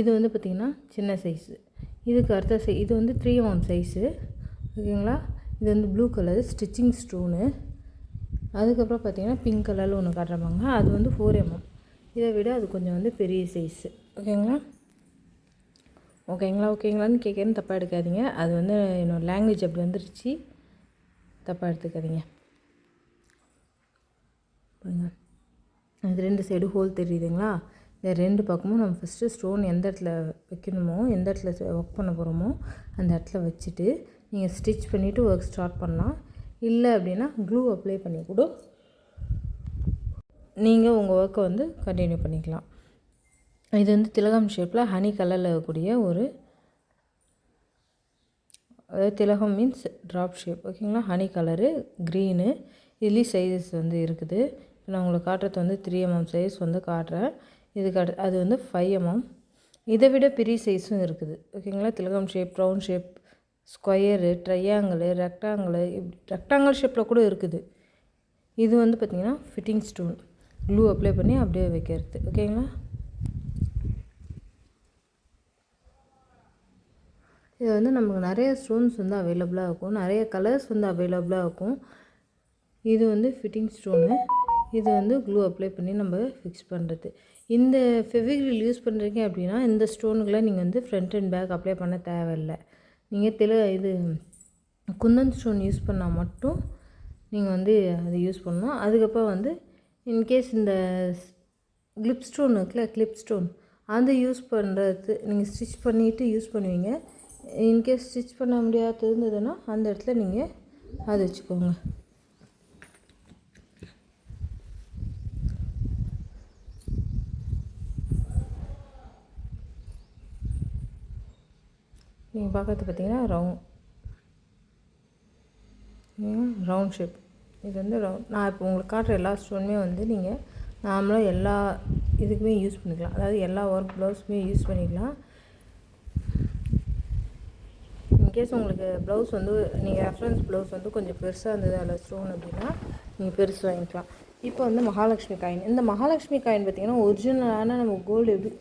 [SPEAKER 1] இது வந்து பார்த்திங்கன்னா சின்ன சைஸு. இதுக்கு அடுத்த இது வந்து 3mm சைஸு. ஓகேங்களா. இது வந்து ப்ளூ கலர் ஸ்டிச்சிங் ஸ்டோனு. அதுக்கப்புறம் பார்த்திங்கன்னா பிங்க் கலரில் ஒன்று காட்டுறாங்க, அது வந்து 4mm. இதை விட அது கொஞ்சம் வந்து பெரிய சைஸு. ஓகேங்களான்னு கேட்குறேன்னு தப்பாக எடுக்காதீங்க. அது வந்து என்னோடய லாங்குவேஜ் அப்படி வந்துருச்சு, தப்பாக எடுத்துக்காதீங்க. அது 2 சைடு ஹோல் தெரியுதுங்களா. இந்த 2 பக்கமும் நம்ம ஃபஸ்ட்டு ஸ்டோன் எந்த இடத்துல வைக்கணுமோ, எந்த இடத்துல ஒர்க் பண்ண போகிறோமோ அந்த இடத்துல வச்சுட்டு நீங்கள் ஸ்டிச் பண்ணிவிட்டு ஒர்க் ஸ்டார்ட் பண்ணலாம். இல்லை அப்படின்னா க்ளூ அப்ளை பண்ணி கூட நீங்கள் உங்கள் ஒர்க்கை வந்து கண்டினியூ பண்ணிக்கலாம். இது வந்து திலகம் ஷேப்பில் ஹனி கலரில் இருக்கக்கூடிய ஒரு, அதாவது திலகம் மீன்ஸ் ட்ராப் ஷேப். ஓகேங்களா. Honey colour green. இதுலேயும் சைஸஸ் வந்து இருக்குது. இப்போ நான் உங்களுக்கு காட்டுறது வந்து 3mm சைஸ் வந்து காட்டுறேன். அது வந்து 5mm. இதை விட பெரிய சைஸும் இருக்குது. ஓகேங்களா. திலகம் shape, round shape, square, triangle, rectangle ஷேப்பில் கூட இருக்குது. இது வந்து பார்த்திங்கன்னா ஃபிட்டிங் ஸ்டோன், க்ளூ அப்ளை பண்ணி அப்படியே வைக்கிறது. ஓகேங்களா. இது வந்து நமக்கு நிறைய ஸ்டோன்ஸ் வந்து அவைலபிளாக இருக்கும், நிறைய கலர்ஸ் வந்து அவைலபிளாக இருக்கும். இது வந்து ஃபிட்டிங் ஸ்டோனு. இது வந்து க்ளூ அப்ளை பண்ணி நம்ம ஃபிக்ஸ் பண்ணுறது. இந்த ஃபெவிக்ரில் யூஸ் பண்ணுறீங்க அப்படின்னா இந்த ஸ்டோனுக்குள்ளே நீங்கள் வந்து ஃப்ரண்ட் அண்ட் பேக் அப்ளை பண்ண தேவையில்லை. நீங்கள் குந்தன் ஸ்டோன் யூஸ் பண்ணால் மட்டும் நீங்கள் வந்து அதை யூஸ் பண்ணணும். அதுக்கப்புறம் வந்து இன்கேஸ் இந்த கிளிப் ஸ்டோன் இருக்குல்ல, கிளிப் ஸ்டோன், அதை யூஸ் பண்ணுறது நீங்கள் ஸ்டிச் பண்ணிவிட்டு யூஸ் பண்ணுவீங்க. இன்கேஸ் ஸ்டிச் பண்ண முடியாது இருந்ததுன்னா அந்த இடத்துல நீங்கள் அதை வச்சுக்கோங்க. நீங்கள் பார்க்கறது பார்த்திங்கன்னா ரவுண்ட் ஷேப். இது வந்து நான் இப்போ உங்களுக்கு காட்டுற எல்லா ஸ்டோனுமே வந்து நீங்கள் நார்மலாக எல்லா இதுக்குமே யூஸ் பண்ணிக்கலாம். அதாவது எல்லா ஒர்க் ப்ளவுஸுமே யூஸ் பண்ணிக்கலாம். இன்கேஸ் உங்களுக்கு ப்ளவுஸ் வந்து நீங்கள் ரெஃபரன்ஸ் ப்ளவுஸ் வந்து கொஞ்சம் பெருசாக இருந்தது அதில் ஸ்டோன் அப்படின்னா நீங்கள் பெருசு வாங்கிக்கலாம். இப்போ வந்து மகாலட்சுமி காயின். இந்த மகாலட்சுமி காயின் பார்த்திங்கன்னா ஒரிஜினலான நம்ம கோல்டு எப்படி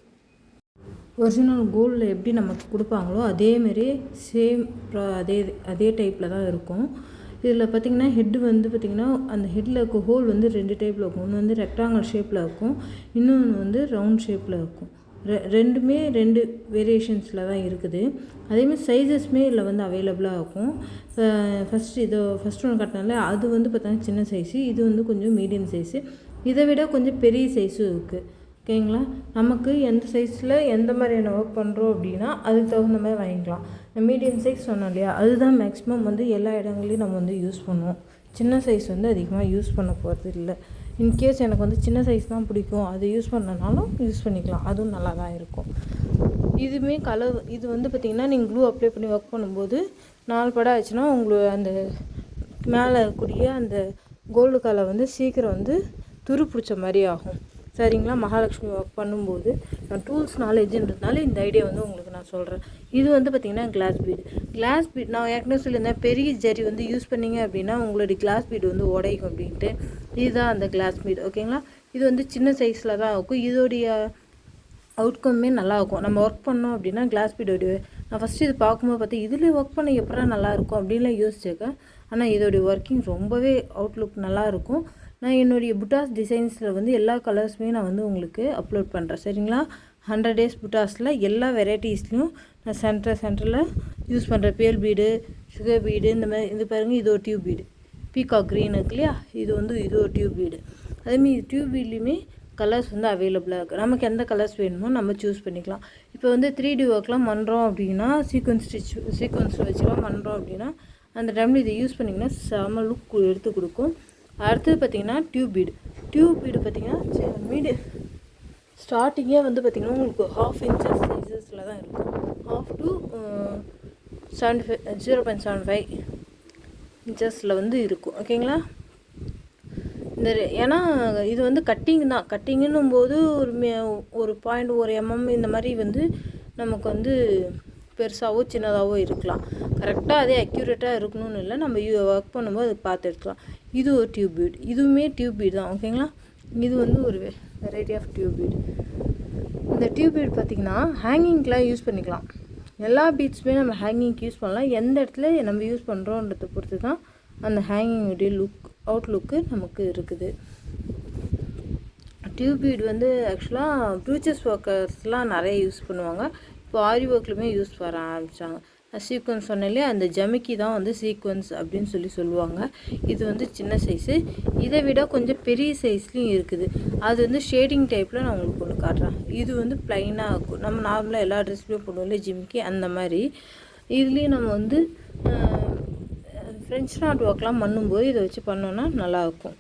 [SPEAKER 1] ஒரிஜினல் கோல்டில் எப்படி நமக்கு கொடுப்பாங்களோ அதேமாரி சேம் அதே அதே டைப்பில் தான் இருக்கும். இதில் பார்த்திங்கன்னா ஹெட்டு வந்து பார்த்திங்கன்னா அந்த ஹெட்டில் இருக்க ஹோல் வந்து 2 டைப்பில் இருக்கும். ஒன்று வந்து ரெக்டாங்கிள் ஷேப்பில் இருக்கும், இன்னொன்று வந்து ரவுண்ட் ஷேப்பில் இருக்கும். ரெண்டுமே 2 வேரியேஷன்ஸில் தான் இருக்குது. அதேமாதிரி சைஸஸ்மே இதில் வந்து அவைலபிளாக இருக்கும். ஃபஸ்ட்டு ஒன்று காட்டினால அது வந்து பார்த்தீங்கன்னா சின்ன சைஸு, இது வந்து கொஞ்சம் மீடியம் சைஸு, இதை விட கொஞ்சம் பெரிய சைஸும் இருக்குது. ஓகேங்களா? நமக்கு எந்த சைஸில் எந்த மாதிரியான ஒர்க் பண்ணுறோம் அப்படின்னா அதுக்கு தகுந்த மாதிரி வாங்கிக்கலாம். மீடியம் சைஸ் சொன்னோம் இல்லையா, அதுதான் மேக்ஸிமம் வந்து எல்லா இடங்களையும் நம்ம வந்து யூஸ் பண்ணுவோம். சின்ன சைஸ் வந்து அதிகமாக யூஸ் பண்ண போகிறது இல்லை. இன்கேஸ் எனக்கு வந்து சின்ன சைஸ் தான் பிடிக்கும், அதை யூஸ் பண்ணனாலும் யூஸ் பண்ணிக்கலாம், அதுவும் நல்லா தான் இருக்கும். இதுவுமே இது வந்து பார்த்திங்கன்னா நீங்கள் க்ளூ அப்ளை பண்ணி ஒர்க் பண்ணும்போது 4 படம் ஆச்சுன்னா உங்களுக்கு அந்த மேலே இருக்கக்கூடிய அந்த கோல்டு கலர் வந்து சீக்கிரம் வந்து துரு பிடிச்ச மாதிரி ஆகும். சரிங்களா? மகாலட்சுமி ஒர்க் பண்ணும்போது நான் டூல்ஸ் நாலேஜுன்றதுனால இந்த ஐடியா வந்து உங்களுக்கு நான் சொல்கிறேன். இது வந்து பார்த்திங்கன்னா கிளாஸ் பீட் நான் ஏற்கனவே சொல்லியிருந்தேன், பெரிய ஜரி வந்து யூஸ் பண்ணிங்க அப்படின்னா உங்களுடைய கிளாஸ் பீட் வந்து உடைக்கும் அப்படின்ட்டு. இதுதான் அந்த கிளாஸ் பீட். ஓகேங்களா? இது வந்து சின்ன சைஸில் தான் இருக்கும். இதோடைய அவுட்கம்மே நல்லாயிருக்கும். நம்ம ஒர்க் பண்ணோம் அப்படின்னா கிளாஸ் பீடோடைய நான் ஃபஸ்ட்டு இது பார்க்கும்போது பார்த்தேன், இதில் ஒர்க் பண்ண எப்படா நல்லாயிருக்கும் அப்படின்லாம் யோசிச்சிருக்கேன். ஆனால் இதோடைய ஒர்க்கிங் ரொம்பவே அவுட்லுக் நல்லாயிருக்கும். நான் என்னுடைய புட்டாஸ் டிசைன்ஸில் வந்து எல்லா கலர்ஸுமே நான் வந்து உங்களுக்கு அப்லோட் பண்ணுறேன். சரிங்களா? 100 days புட்டாஸில் எல்லா வெரைட்டிஸ்லையும் நான் சென்டரில் யூஸ் பண்ணுற பேல் பீடு, சுகர் பீடு, இந்த மாதிரி இது பாருங்கள், இது ஒரு டியூப் பீடு, பீகாக் க்ரீன் இருக்கு இல்லையா, இது ஒரு டியூப் பீடு. அதேமாதிரி டியூப் பீட்லேயுமே கலர்ஸ் வந்து அவைலபிளாக இருக்குது. நமக்கு எந்த கலர்ஸ் வேணுமோ நம்ம சூஸ் பண்ணிக்கலாம். இப்போ வந்து 3D ஒர்க்லாம் பண்ணுறோம் அப்படின்னா சீக்வன்ஸ் வச்சுலாம் பண்ணுறோம் அப்படின்னா அந்த டைமில் இதை யூஸ் பண்ணிங்கன்னா செம லுக் எடுத்து கொடுக்கும். அடுத்தது பார்த்திங்கன்னா டியூப் பீடு பார்த்திங்கன்னா ஸ்டார்டிங்கே வந்து பார்த்திங்கன்னா உங்களுக்கு 1/2 inches சைஸஸில் தான் இருக்கும். 1/2 to 0.75 inches வந்து இருக்கும். ஓகேங்களா? ஏன்னா இது வந்து கட்டிங்குன்னும் போது ஒரு 1 mm இந்த மாதிரி வந்து நமக்கு வந்து பெருசாகவோ சின்னதாகவோ இருக்கலாம். கரெக்டாக அதே அக்யூரேட்டாக இருக்கணும்னு இல்லை, நம்ம ஒர்க் பண்ணும்போது அது பார்த்து எடுத்துக்கலாம். இது ஒரு டியூப் பீட், இதுவுமே டியூப் பீட் தான். ஓகேங்களா? இது வந்து ஒரு வெரைட்டி ஆஃப் டியூப் பீட். இந்த டியூப் பீட் பார்த்திங்கன்னா ஹேங்கிங்க்கெலாம் யூஸ் பண்ணிக்கலாம். எல்லா பீட்ஸுமே நம்ம ஹேங்கிங்க்கு யூஸ் பண்ணலாம். எந்த இடத்துல நம்ம யூஸ் பண்ணுறோன்றதை பொறுத்து தான் அந்த ஹேங்கிங்குடைய அவுட்லுக்கு நமக்கு இருக்குது. டியூப் பீட் வந்து ஆக்சுவலாக ப்ரூச்சஸ் ஒர்க்கர்ஸ்லாம் நிறைய யூஸ் பண்ணுவாங்க. இப்போ ஆரி ஒர்க்லையுமே யூஸ் வர ஆரம்பித்தாங்க. சீக்வன்ஸ் சொன்னாலே அந்த ஜமிக்கி தான் வந்து சீக்வன்ஸ் அப்படின்னு சொல்லுவாங்க. இது வந்து சின்ன சைஸு, இதை விட கொஞ்சம் பெரிய சைஸ்லேயும் இருக்குது. அது வந்து ஷேடிங் டைப்பில் நான் உங்களுக்கு ஒன்று காட்டுறேன். இது வந்து ப்ளைனாக இருக்கும், நம்ம நார்மலாக எல்லா ட்ரெஸ்லையும் போடுவோம்ல ஜிமிக்கி, அந்த மாதிரி. இதுலேயும் நம்ம வந்து ஃப்ரெஞ்ச் நாட் ஒர்க்லாம் பண்ணும்போது இதை வச்சு பண்ணோன்னா நல்லாயிருக்கும்.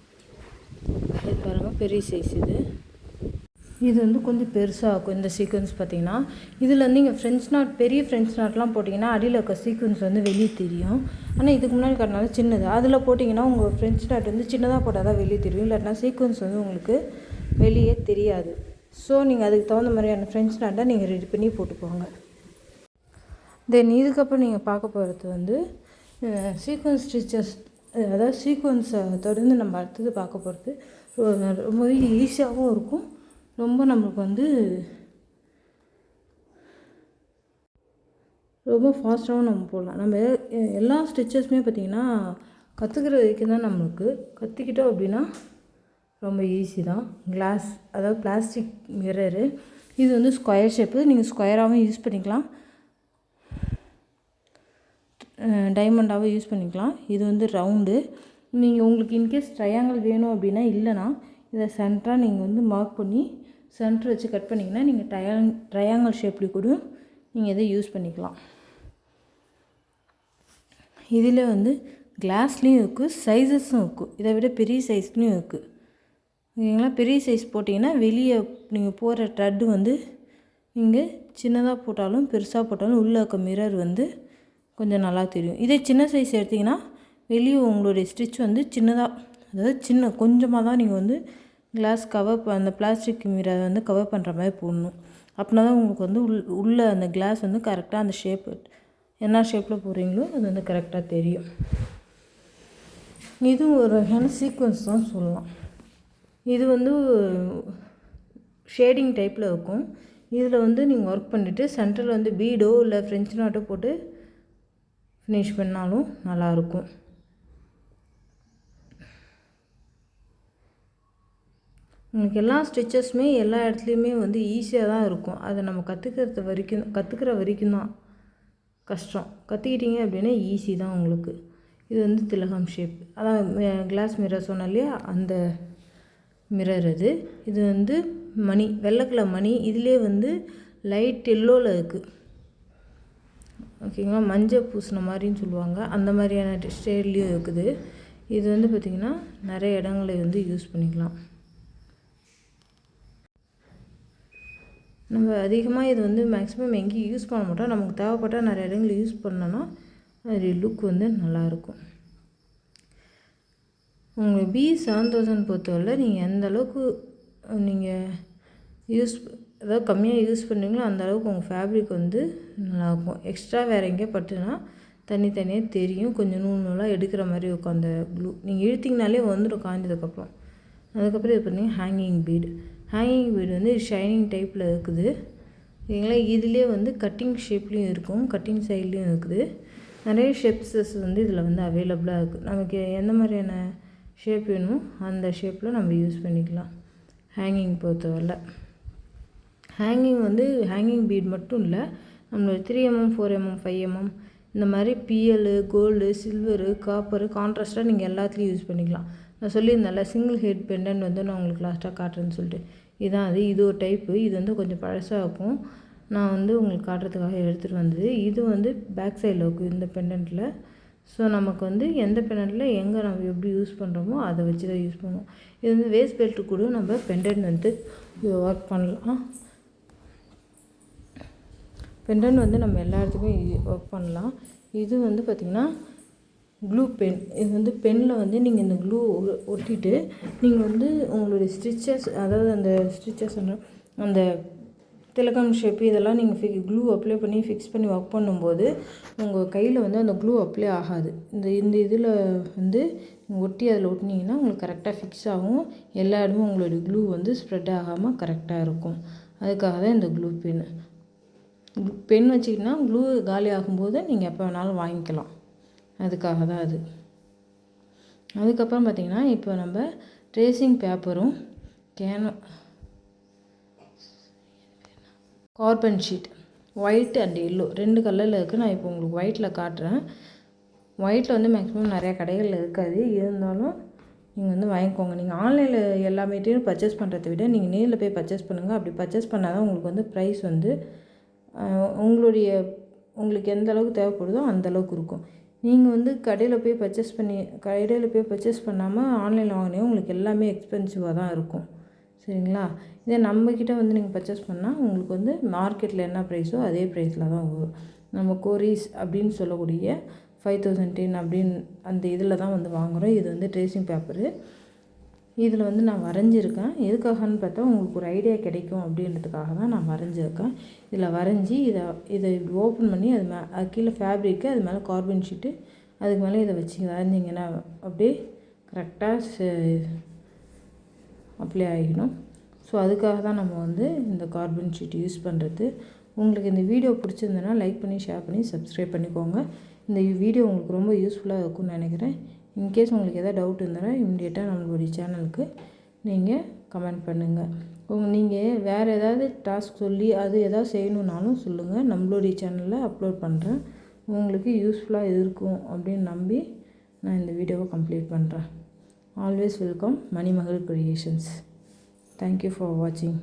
[SPEAKER 1] இது பாருங்கள், பெரிய சைஸ் இது வந்து கொஞ்சம் பெருசாக இருக்கும். இந்த சீக்வன்ஸ் பார்த்திங்கன்னா இதில் வந்து இங்கே பெரிய ஃப்ரெஞ்ச் நாட்லாம் போட்டிங்கன்னா அடியில் இருக்க சீக்வன்ஸ் வந்து வெளியே தெரியும். ஆனால் இதுக்கு முன்னாடி காட்டினால சின்னது, அதில் போட்டிங்கன்னா உங்கள் ஃப்ரெஞ்ச் நாட் வந்து சின்னதாக போட்டால் தான் வெளியே தெரியும், இல்லாட்டினா சீக்வன்ஸ் வந்து உங்களுக்கு வெளியே தெரியாது. ஸோ நீங்கள் அதுக்கு தகுந்த மாதிரியான ஃப்ரெஞ்ச் நாட்டை நீங்கள் ரெடி பண்ணி போட்டுக்கோங்க. தென் இதுக்கப்புறம் நீங்கள் பார்க்க போகிறது வந்து சீக்வன்ஸ் ஸ்டிச்சஸ், அதாவது சீக்வன்ஸை தொடர்ந்து நம்ம அடுத்தது பார்க்க போகிறது ரொம்பவே ஈஸியாகவும் இருக்கும், ரொம்ப நம்மளுக்கு வந்து ரொம்ப ஃபாஸ்ட்டாகவும் நம்ம போடலாம். நம்ம எல்லா ஸ்டிச்சஸுமே பார்த்திங்கன்னா கற்றுக்கிற வரைக்கும் தான் நம்மளுக்கு. கற்றுக்கிட்டோம் அப்படின்னா ரொம்ப ஈஸி தான். அதாவது பிளாஸ்டிக் மிரரு, இது வந்து ஸ்கொயர் ஷேப்பு, நீங்கள் ஸ்கொயராகவும் யூஸ் பண்ணிக்கலாம், டைமண்டாகவும் யூஸ் பண்ணிக்கலாம். இது வந்து ரவுண்டு. நீங்கள் உங்களுக்கு இன்கேஸ் ட்ரையாங்கிள் வேணும் அப்படின்னா, இல்லைனா இதை சென்டராக நீங்கள் வந்து மார்க் பண்ணி சென்டர் வச்சு கட் பண்ணிங்கன்னா நீங்கள் ட்ரையாங்கிள் ஷேப்லேயும் கூட நீங்கள் இதை யூஸ் பண்ணிக்கலாம். இதில் வந்து கிளாஸ்லேயும் இருக்குது, சைஸஸும் இருக்குது, இதை விட பெரிய சைஸ்லேயும் இருக்குது. ஓகேங்களா? பெரிய சைஸ் போட்டிங்கன்னா வெளியே நீங்கள் போகிற த்ரெட்டு வந்து நீங்கள் சின்னதாக போட்டாலும் பெருசாக போட்டாலும் உள்ளே இருக்க மிரர் வந்து கொஞ்சம் நல்லா தெரியும். இதே சின்ன சைஸ் எடுத்திங்கன்னா வெளியே உங்களுடைய ஸ்டிச் வந்து சின்னதாக, அதாவது கொஞ்சமாக தான் நீங்கள் வந்து கிளாஸ் அந்த பிளாஸ்டிக் மிரர் வந்து கவர் பண்ணுற மாதிரி போடணும். அப்படின்னா தான் உங்களுக்கு வந்து உள்ளே அந்த கிளாஸ் வந்து கரெக்டாக அந்த ஷேப்பு, என்ன ஷேப்பில் போடுறீங்களோ அது வந்து கரெக்டாக தெரியும். இதுவும் ஒரு வகையான சீக்வன்ஸ் தான் சொல்லலாம். இது வந்து ஷேடிங் டைப்பில் இருக்கும். இதில் வந்து நீங்கள் ஒர்க் பண்ணிவிட்டு சென்டரில் வந்து பீடோ இல்லை ஃப்ரெஞ்ச் நாட்டோ போட்டு ஃபினிஷ் பண்ணாலும் நல்லாயிருக்கும். உங்களுக்கு எல்லா ஸ்டிச்சஸுமே எல்லா இடத்துலையுமே வந்து ஈஸியாக தான் இருக்கும். அதை நம்ம கற்றுக்கிற வரைக்கும் தான் கஷ்டம். கற்றுக்கிட்டீங்க அப்படின்னா ஈஸி தான் உங்களுக்கு. இது வந்து திலகம் ஷேப், அதான் கிளாஸ் மிரர் சொன்னேன் இல்லையா, அந்த மிரர் இது வந்து மணி, வெள்ளை கலர் மணி. இதிலே வந்து லைட் எல்லோவில் இருக்குது, ஓகேங்களா. மஞ்சள் பூசின மாதிரின்னு சொல்லுவாங்க, அந்த மாதிரியான ஸ்டைல்லையும் இருக்குது. இது வந்து பார்த்திங்கன்னா நிறைய இடங்களை வந்து யூஸ் பண்ணிக்கலாம். நம்ம அதிகமாக இது வந்து மேக்ஸிமம் எங்கேயும் யூஸ் பண்ண மாட்டோம். நமக்கு தேவைப்பட்டால் நிறைய இடங்களில் யூஸ் பண்ணோன்னா அது லுக் வந்து நல்லாயிருக்கும். உங்கள் B7000 பொறுத்தவரை நீங்கள் எந்த அளவுக்கு நீங்கள் அதாவது கம்மியாக யூஸ் பண்ணுறீங்களோ அந்த அளவுக்கு உங்கள் ஃபேப்ரிக் வந்து நல்லாயிருக்கும். எக்ஸ்ட்ரா வேறு எங்கேயோ பட்டுனா தனித்தனியாக தெரியும், கொஞ்சம் நூலாக எடுக்கிற மாதிரி இருக்கும் அந்த க்ளூ. நீங்கள் இழுத்திங்கனாலே வந்துடும் காய்ஞ்சதுக்கப்புறம். அதுக்கப்புறம் இது பார்த்திங்கன்னா ஹேங்கிங் பீடு வந்து ஷைனிங் டைப்பில் இருக்குது, ஓகேங்களா. இதிலே வந்து கட்டிங் ஷேப்லேயும் இருக்கும், கட்டிங் சைட்லேயும் இருக்குது. நிறைய ஷேப்ஸஸ் வந்து இதில் வந்து அவைலபிளாக இருக்குது. நமக்கு எந்த மாதிரியான ஷேப் வேணுமோ அந்த ஷேப்பில் நம்ம யூஸ் பண்ணிக்கலாம். ஹேங்கிங் பொறுத்தவரை ஹேங்கிங் பீட் மட்டும் இல்லை, நம்மளோட 3mm 4mm 5mm இந்த மாதிரி பிஎல்லு, கோல்டு, சில்வரு, காப்பரு, கான்ட்ராஸ்ட்டாக நீங்கள் எல்லாத்துலேயும் யூஸ் பண்ணிக்கலாம். நான் சொல்லியிருந்தேன்ல சிங்கிள் ஹெட் பெண்டன்ட் வந்து நான் உங்களுக்கு லாஸ்ட்டாக காட்டுறேன்னு சொல்லிட்டு, இதான் இது ஒரு டைப்பு. இது வந்து கொஞ்சம் பழசாக இருக்கும், நான் வந்து உங்களுக்கு காட்டுறதுக்காக எடுத்துகிட்டு வந்தது. இது வந்து பேக் சைடில் இருக்கும் இந்த பெண்டன்ட்டில். ஸோ நமக்கு வந்து எந்த பெண்டன்ட்டில் எங்கே நம்ம எப்படி யூஸ் பண்ணுறோமோ அதை வச்சு தான் யூஸ் பண்ணுவோம். இது வந்து வேஸ்ட் பெல்ட்டு கூட நம்ம பெண்டன்ட் வந்து ஒர்க் பண்ணலாம். பெண்டன்ட் வந்து நம்ம எல்லா இடத்துக்குமே ஒர்க் பண்ணலாம். இது வந்து பார்த்திங்கன்னா க்ளூ பென். இது வந்து பெனில் வந்து நீங்கள் இந்த க்ளூ ஒட்டிட்டு நீங்கள் வந்து உங்களுடைய ஸ்டிச்சஸ், அதாவது அந்த ஸ்டிச்சஸ் அந்த திலகம் ஷேப்பு இதெல்லாம் நீங்கள் க்ளூ அப்ளை பண்ணி ஃபிக்ஸ் பண்ணி ஒர்க் பண்ணும்போது உங்கள் கையில் வந்து அந்த க்ளூ அப்ளை ஆகாது. இந்த இதில் வந்து ஒட்டி அதில் ஒட்டினீங்கன்னா உங்களுக்கு கரெக்டாக ஃபிக்ஸ் ஆகும். எல்லா இடமும் உங்களுடைய க்ளூ வந்து ஸ்ப்ரெட் ஆகாமல் கரெக்டாக இருக்கும். அதுக்காக தான் இந்த க்ளூ பென் வச்சிக்கிட்டிங்கன்னா க்ளூ காலி ஆகும்போது நீங்கள் எப்போ வேணாலும் வாங்கிக்கலாம். அதுக்காக தான் அது. அதுக்கப்புறம் பார்த்திங்கன்னா இப்போ நம்ம ட்ரேசிங் பேப்பரும் carbon sheet white and yellow 2 கலரில் இருக்குது. நான் இப்போ உங்களுக்கு ஒயிட்டில் காட்டுறேன். ஒயிட்டில் வந்து மேக்ஸிமம் நிறையா கடைகளில் இருக்காது, இருந்தாலும் நீங்கள் வந்து வாங்கிக்கோங்க. நீங்கள் ஆன்லைனில் எல்லா மெட்டீரியலும் பர்ச்சேஸ் பண்ணுறதை விட நீங்கள் நேரில் போய் பர்ச்சேஸ் பண்ணுங்கள். அப்படி பர்ச்சேஸ் பண்ணால் தான் உங்களுக்கு வந்து ப்ரைஸ் வந்து உங்களுக்கு எந்த அளவுக்கு தேவைப்படுதோ அந்தளவுக்கு இருக்கும். நீங்கள் வந்து கடையில் போய் பர்ச்சேஸ் பண்ணாமல் ஆன்லைனில் வாங்கினீங்க உங்களுக்கு எல்லாமே எக்ஸ்பென்சிவாக தான் இருக்கும், சரிங்களா. இதே நம்மக்கிட்ட வந்து நீங்கள் பர்ச்சேஸ் பண்ணால் உங்களுக்கு வந்து மார்க்கெட்டில் என்ன ப்ரைஸோ அதே ப்ரைஸில் தான் வரும். நம்ம கோரிஸ் அப்படின்னு சொல்லக்கூடிய 5010 அப்படின்னு அந்த இதில் தான் வந்து வாங்குகிறோம். இது வந்து ட்ரேசிங் பேப்பரு. இதில் வந்து நான் வரைஞ்சிருக்கேன். எதுக்காகன்னு பார்த்தா உங்களுக்கு ஒரு ஐடியா கிடைக்கும் அப்படின்றதுக்காக தான் நான் வரைஞ்சிருக்கேன். இதில் வரைஞ்சி இதை ஓப்பன் பண்ணி அது கீழே ஃபேப்ரிக்கு, அது மேலே கார்பன் ஷீட்டு, அதுக்கு மேலே இதை வச்சு வரைஞ்சிங்கன்னா அப்படியே கரெக்டாக அப்ளை ஆகிக்கணும். ஸோ அதுக்காக தான் நம்ம வந்து இந்த கார்பன் ஷீட் யூஸ் பண்ணுறது. உங்களுக்கு இந்த வீடியோ பிடிச்சிருந்ததுன்னா லைக் பண்ணி, ஷேர் பண்ணி, சப்ஸ்கிரைப் பண்ணிக்கோங்க. இந்த வீடியோ உங்களுக்கு ரொம்ப யூஸ்ஃபுல்லாக இருக்கும்னு நினைக்கிறேன். இன்கேஸ் உங்களுக்கு எதாவது டவுட் இருந்தால் இம்மிடியேட்டாக நம்மளுடைய சேனலுக்கு நீங்கள் கமெண்ட் பண்ணுங்கள். நீங்கள் வேறு ஏதாவது டாஸ்க் சொல்லி அது எதாவது செய்யணுன்னாலும் சொல்லுங்கள், நம்மளுடைய சேனலில் அப்லோட் பண்ணுறேன். உங்களுக்கு யூஸ்ஃபுல்லாக இருக்கும் அப்படின்னு நம்பி நான் இந்த வீடியோவை கம்ப்ளீட் பண்ணுறேன். Always welcome Manimagal creations. Thank you for watching.